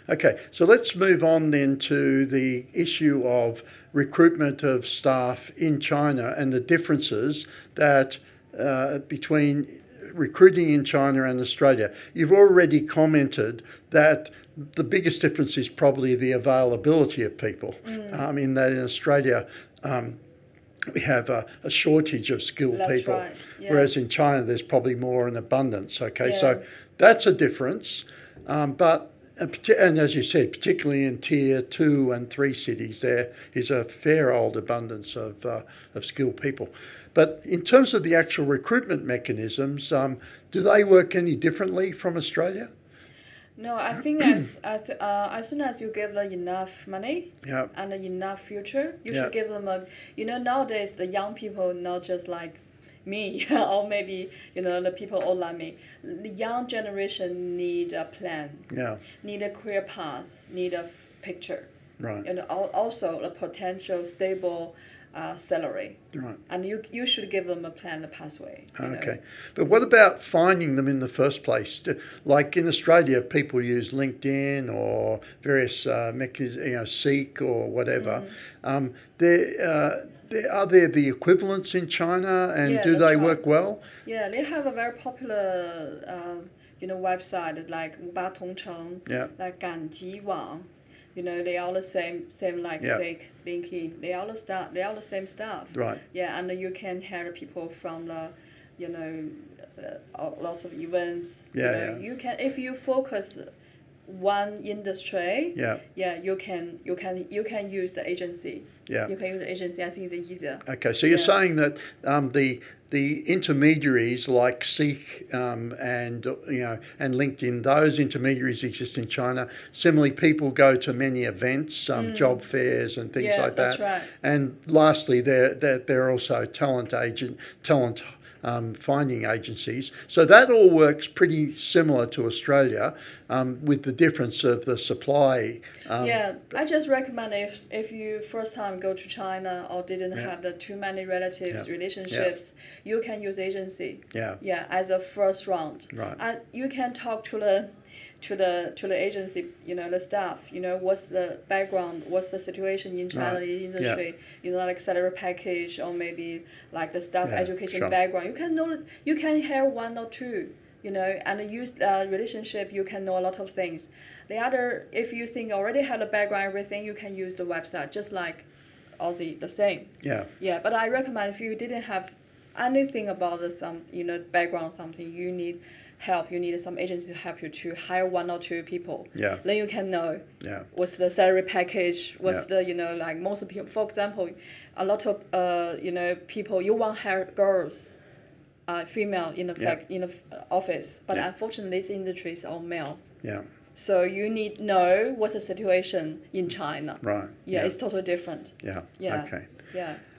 Okay, so let's move on then to the issue of recruitment of staff in China and the differences that between recruiting in China and Australia. You've already commented that the biggest difference is probably the availability of people. In that in Australia, we have a shortage of skilled That's people, right. Yeah. whereas in China there's probably more in abundance. Okay, Yeah. so that's a difference. But and as you said, particularly in tier 2 and 3 cities, there is a fair old abundance of skilled people. But in terms of the actual recruitment mechanisms, do they work any differently from Australia? No, I think as soon as you give them enough money Yeah, and enough future, you yeah, should give them a. Nowadays the young people not just like me or maybe the people all like me. The young generation need a plan, yeah, need a career path, need a picture, right, and also a potential stable salary. right. And you should give them a plan, a pathway. Okay. But what about finding them in the first place? Like in Australia, people use LinkedIn or various mechanisms, Seek or whatever. Are there the equivalents in China, and Yeah, do that's they right. work well? Yeah, they have a very popular, website like 五八同城, Yeah, like 赶集网. They all the same like yeah, Sick, LinkedIn. They all the stuff. They all the same stuff. right. Yeah, and you can hire people from the, lots of events. Yeah, yeah, You can if you focus one industry. yeah, Yeah, you can use the agency. yeah. You can use the agency. I think it's easier. Okay, so you're Yeah. saying that the intermediaries like Seek and LinkedIn, those intermediaries exist in China. Similarly, people go to many events, job fairs and things Yeah, like that's that. right. And lastly, they're also talent finding agencies. So that all works pretty similar to Australia, with the difference of the supply. Yeah, I just recommend if you first time go to China or didn't Yeah, have the too many relatives yeah, relationships, you can use agency. yeah, Yeah, as a first round. right. And you can talk to the agency, the staff, what's the background, what's the situation in China Right. the Yeah, industry, like salary package or maybe like the staff yeah, education sure. background. You can have one or two, and use relationship. You can know a lot of things. The other, if you think already have the background everything, you can use the website just like Aussie, the same. Yeah, Yeah, but I recommend if you didn't have anything about background something, you need help. You need some agency to help you to hire one or two people. yeah, Then you can know yeah, what's the salary package, what's yeah, the like most people. For example, a lot of people you want hire girls, female in the yeah, office, but yeah, unfortunately this industry is all male. yeah. So you need know what's the situation in China. Right. Yeah, Yeah. it's totally different. Yeah. Yeah. Okay. Yeah.